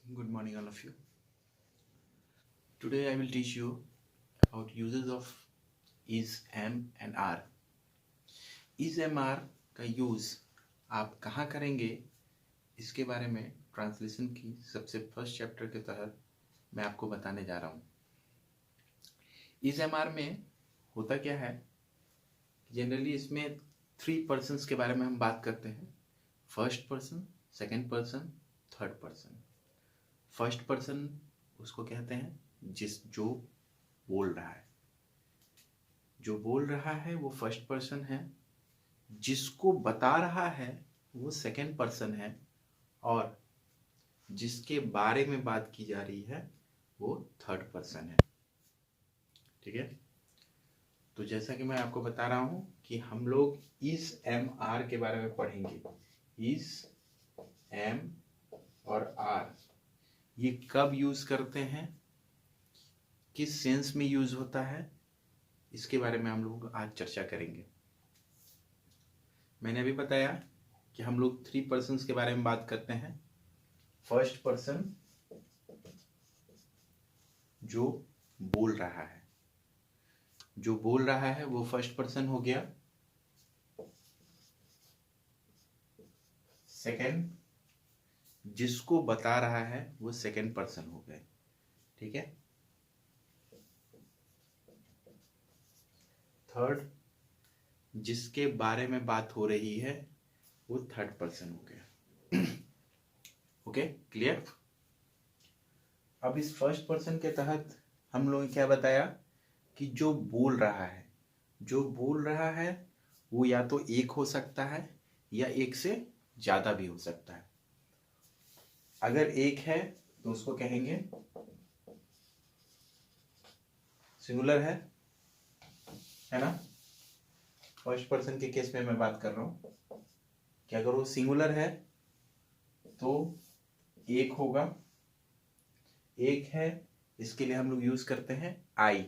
Good morning, all of you. Today I will teach you about uses of is, am and are. is, am, are का use आप कहाँ करेंगे, इसके बारे में ट्रांसलेशन की सबसे फर्स्ट चैप्टर के तहत मैं आपको बताने जा रहा हूँ। is, am, are में होता क्या है, जनरली इसमें 3 पर्सन्स के बारे में हम बात करते हैं। First person, second person, third person. First person उसको कहते हैं जो बोल रहा है। जो बोल रहा है वो फर्स्ट पर्सन है, जिसको बता रहा है वो सेकंड पर्सन है, और जिसके बारे में बात की जा रही है वो थर्ड पर्सन है। ठीक है, तो जैसा कि मैं आपको बता रहा हूं कि हम लोग इज, एम, आर के बारे में पढ़ेंगे। इज, एम और आर ये कब यूज करते हैं, किस सेंस में यूज होता है, इसके बारे में हम लोग आज चर्चा करेंगे। मैंने अभी बताया कि हम लोग 3 पर्सन्स के बारे में बात करते हैं। फर्स्ट पर्सन जो बोल रहा है, जो बोल रहा है वो फर्स्ट पर्सन हो गया। सेकंड जिसको बता रहा है वो सेकंड पर्सन हो गए। ठीक है, थर्ड जिसके बारे में बात हो रही है वो थर्ड पर्सन हो गया। Okay, clear. अब इस फर्स्ट पर्सन के तहत हम लोगों ने क्या बताया कि जो बोल रहा है, जो बोल रहा है वो या तो एक हो सकता है या एक से ज्यादा भी हो सकता है। अगर एक है तो उसको कहेंगे सिंगुलर है ना। फर्स्ट पर्सन के केस में मैं बात कर रहा हूं कि अगर वो सिंगुलर है तो एक होगा। एक है, इसके लिए हम लोग यूज करते हैं आई,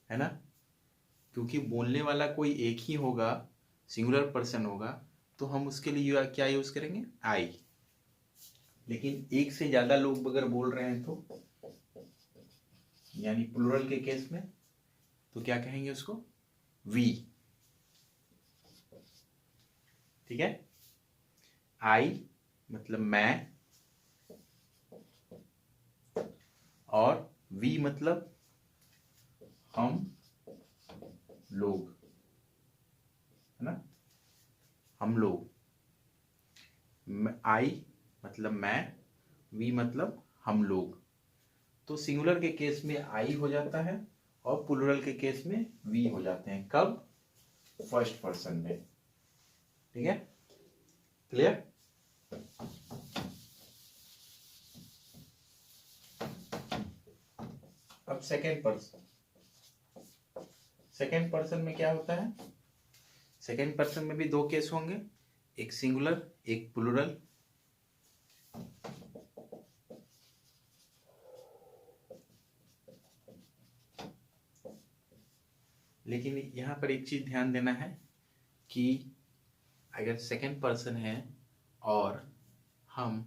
है ना, क्योंकि बोलने वाला कोई एक ही होगा, सिंगुलर पर्सन होगा, तो हम उसके लिए क्या यूज करेंगे, आई। लेकिन एक से ज्यादा लोग अगर बोल रहे हैं तो, यानी प्लूरल के केस में, तो क्या कहेंगे उसको, वी। ठीक है, आई मतलब मैं, और वी मतलब हम लोग, है ना, हम लोग। आई मतलब मैं, वी मतलब हम लोग। तो सिंगुलर के केस में आई हो जाता है और प्लूरल के केस में वी हो जाते हैं। कब, फर्स्ट पर्सन में। ठीक है, क्लियर। अब सेकेंड पर्सन, सेकेंड पर्सन में क्या होता है, सेकेंड पर्सन में भी 2 केस होंगे, एक सिंगुलर एक प्लूरल। लेकिन यहां पर एक चीज ध्यान देना है कि अगर सेकेंड पर्सन है और हम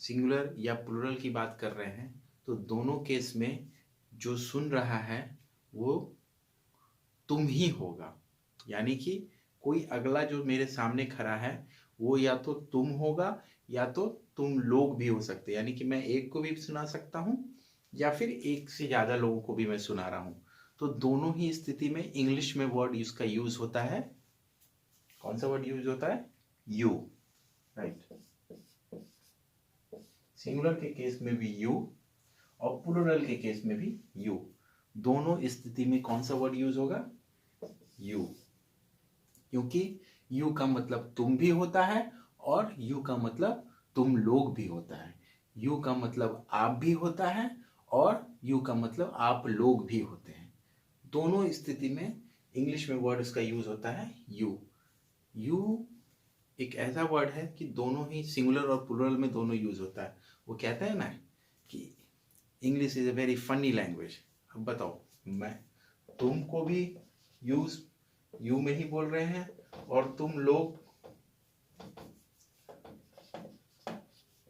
सिंगुलर या प्लूरल की बात कर रहे हैं तो दोनों केस में जो सुन रहा है वो तुम ही होगा। यानी कि कोई अगला जो मेरे सामने खड़ा है वो या तो तुम होगा या तो तुम लोग भी हो सकते, यानी कि मैं एक को भी सुना सकता हूं या फिर एक से ज्यादा लोगों को भी मैं सुना रहा हूं। तो दोनों ही स्थिति में इंग्लिश में वर्ड इसका यूज होता है। कौन सा वर्ड यूज होता है, यू, राइट। सिंगुलर के केस में भी यू और प्लूरल के केस में भी यू। दोनों स्थिति में कौन सा वर्ड यूज होगा, यू, क्योंकि यू का मतलब तुम भी होता है और यू का मतलब तुम लोग भी होता है। यू का मतलब आप भी होता है और यू का मतलब आप लोग भी होते हैं। दोनों स्थिति में इंग्लिश में वर्ड इसका यूज होता है यू। यू एक ऐसा वर्ड है कि दोनों ही सिंगुलर और प्लूरल में दोनों यूज होता है। वो कहते हैं ना कि English is a very funny language. अब बताओ, मैं तुमको भी यूज यू में ही बोल रहे हैं और तुम लोग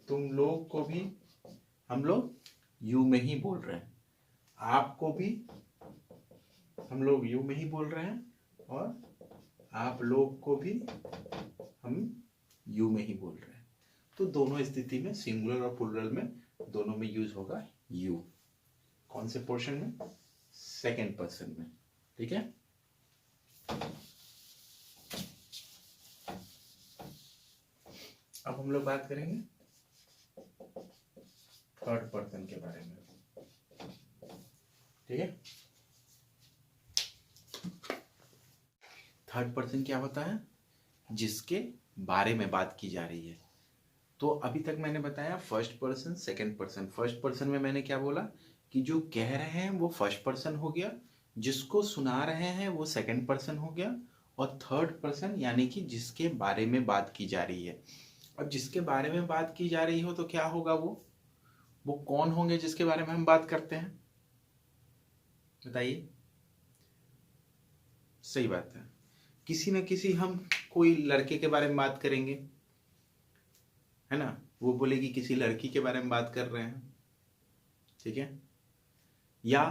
तुम लोग को भी हम लोग यू में ही बोल रहे हैं, आपको भी हम लोग यू में ही बोल रहे हैं, और आप लोग को भी हम यू में ही बोल रहे हैं। तो दोनों स्थिति में, सिंगुलर और प्लूरल में, दोनों में यूज होगा यू। कौन से पोर्शन में? सेकेंड पर्सन में। ठीक है। अब हम लोग बात करेंगे थर्ड पर्सन के बारे में। ठीक है। थर्ड पर्सन क्या होता है? जिसके बारे में बात की जा रही है। तो अभी तक मैंने बताया first person, second person. First person में मैंने क्या बोला कि जो कह रहे हैं वो फर्स्ट पर्सन हो गया, जिसको सुना रहे हैं वो सेकंड पर्सन हो गया, और थर्ड पर्सन यानी कि जिसके बारे में बात की जा रही है। अब जिसके बारे में बात की जा रही हो तो क्या होगा? वो कौन होंगे जिसके बारे में हम बात करते हैं? बताइए। सही बात है, किसी न किसी, हम कोई लड़के के बारे में बात करेंगे, है ना, वो बोलेगी किसी लड़की के बारे में बात कर रहे हैं। ठीक है। या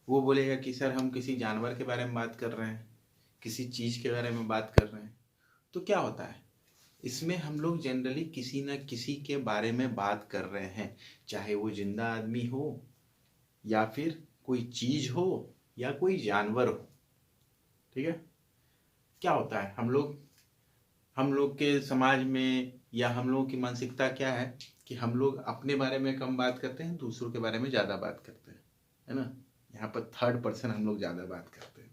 वो बोलेगा कि सर हम किसी जानवर के बारे में बात कर रहे हैं, किसी चीज के बारे में बात कर रहे हैं। तो क्या होता है, इसमें हम लोग जनरली किसी न किसी के बारे में बात कर रहे हैं, चाहे वो जिंदा आदमी हो, या फिर कोई चीज हो, या कोई जानवर हो। ठीक है। क्या होता है, हम लोग के समाज में या हम लोगों की मानसिकता क्या है कि हम लोग अपने बारे में कम बात करते हैं, दूसरों के बारे में ज्यादा बात करते हैं, है ना। यहाँ पर थर्ड पर्सन हम लोग ज्यादा बात करते हैं।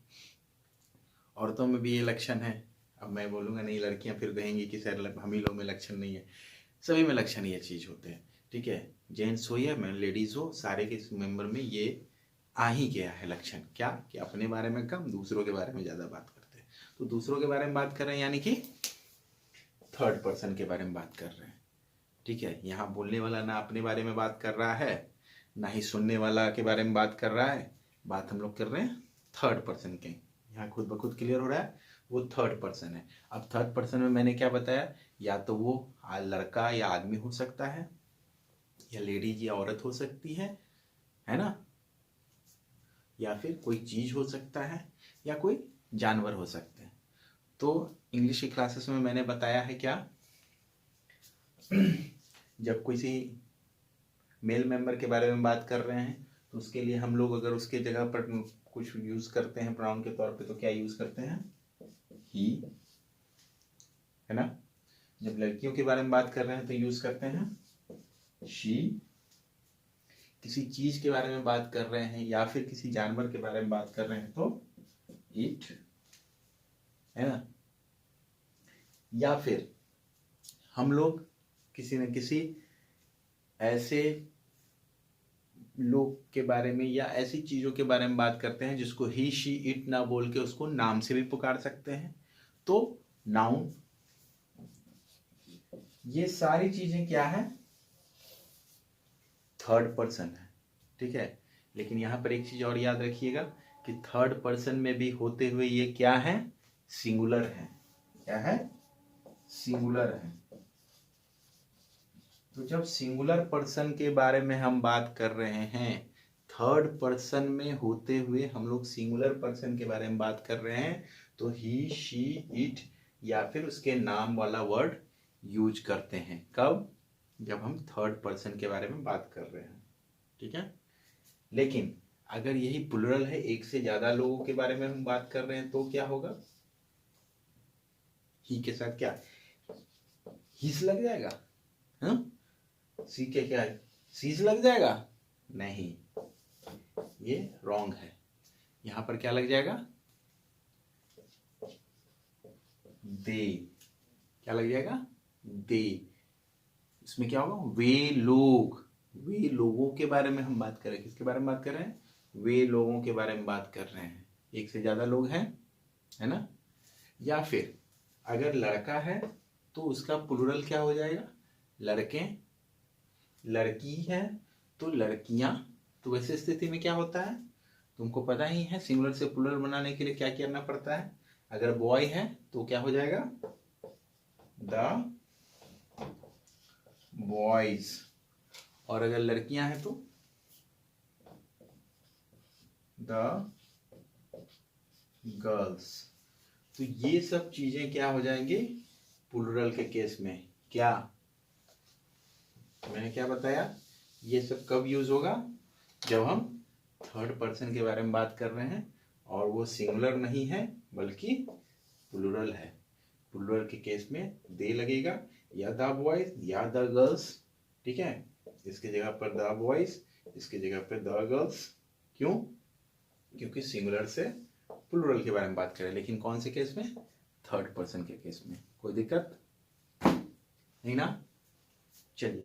औरतों में भी ये लक्षण है। अब मैं बोलूंगा नहीं, लड़कियां फिर कहेंगी कि सर हम ही लोग में लक्षण नहीं है। सभी में लक्षण ये चीज होते हैं। ठीक है। जेंट्स हो या मैं लेडीज हो, सारे के मेंबर में ये आ ही गया है लक्षण। क्या कि अपने बारे में कम, दूसरों के बारे में ज्यादा बात करते हैं। तो दूसरों के बारे में बात कर रहे हैं यानी कि थर्ड पर्सन के बारे में बात कर रहे हैं। ठीक है। यहाँ बोलने वाला ना अपने बारे में बात कर रहा है, ना ही सुनने वाला के बारे में बात कर रहा है। बात हम लोग कर रहे हैं थर्ड पर्सन के। यहाँ खुद ब खुद क्लियर हो रहा है, वो थर्ड पर्सन है। अब थर्ड पर्सन में मैंने क्या बताया, या तो वो लड़का या आदमी हो सकता है, या लेडीज या औरत हो सकती है ना, या फिर कोई चीज हो सकता है, या कोई जानवर हो सकते हैं। तो इंग्लिश की क्लासेस में मैंने बताया है क्या, जब किसी मेल मेंबर के बारे में बात कर रहे हैं तो उसके लिए हम लोग अगर उसके जगह पर कुछ यूज करते हैं प्रोनाउन के तौर पे, तो क्या यूज करते हैं? ही, है ना। जब लड़कियों के बारे में बात कर रहे हैं तो यूज करते हैं शी। किसी चीज के बारे में बात कर रहे हैं या फिर किसी जानवर के बारे में बात कर रहे हैं तो इट, है ना। या फिर हम लोग किसी न किसी ऐसे लोग के बारे में या ऐसी चीजों के बारे में बात करते हैं जिसको ही शी इट ना बोल के उसको नाम से भी पुकार सकते हैं, तो नाउन। ये सारी चीजें क्या है? थर्ड पर्सन है। ठीक है। लेकिन यहां पर एक चीज और याद रखिएगा कि थर्ड पर्सन में भी होते हुए ये क्या है? सिंगुलर है। क्या है? सिंगुलर है। तो जब सिंगुलर पर्सन के बारे में हम बात कर रहे हैं, थर्ड पर्सन में होते हुए हम लोग सिंगुलर पर्सन के बारे में बात कर रहे हैं, तो ही शी इट या फिर उसके नाम वाला वर्ड यूज करते हैं। कब? जब हम थर्ड पर्सन के बारे में बात कर रहे हैं। ठीक है। लेकिन अगर यही प्लुरल है, एक से ज्यादा लोगों के बारे में हम बात कर रहे हैं, तो क्या होगा? ही के साथ क्या हिस लग जाएगा? हाँ, सी के क्या है? सीज लग जाएगा? नहीं, ये रॉन्ग है। यहां पर क्या लग जाएगा? दे। क्या लग जाएगा? दे। इसमें क्या होगा? वे लोग। वे लोगों के बारे में हम बात कर रहे हैं। किसके बारे में बात कर रहे हैं? वे लोगों के बारे में बात कर रहे हैं। एक से ज्यादा लोग हैं, है ना। या फिर अगर लड़का है तो उसका प्लुरल क्या हो जाएगा? लड़के। लड़की है तो लड़कियां। तो वैसे स्थिति में क्या होता है, तुमको पता ही है, सिंगुलर से प्लुरल बनाने के लिए क्या करना पड़ता है। अगर बॉय है तो क्या हो जाएगा? द बॉयज, और अगर लड़कियां हैं तो द गर्ल्स। तो ये सब चीजें क्या हो जाएंगे प्लूरल के केस में। क्या मैंने क्या बताया, ये सब कब यूज होगा, जब हम थर्ड पर्सन के बारे में बात कर रहे हैं और वो सिंगुलर नहीं है बल्कि प्लूरल है। प्लूरल के केस में दे लगेगा या द बॉयज या द गर्ल्स, ठीक है। इसके जगह पर द बॉयज, इसके जगह पर द गर्ल्स। क्यों? क्योंकि सिंगुलर से प्लूरल के बारे में बात करें, लेकिन कौन से केस में, थर्ड पर्सन के केस में। कोई दिक्कत नहीं ना? चलिए।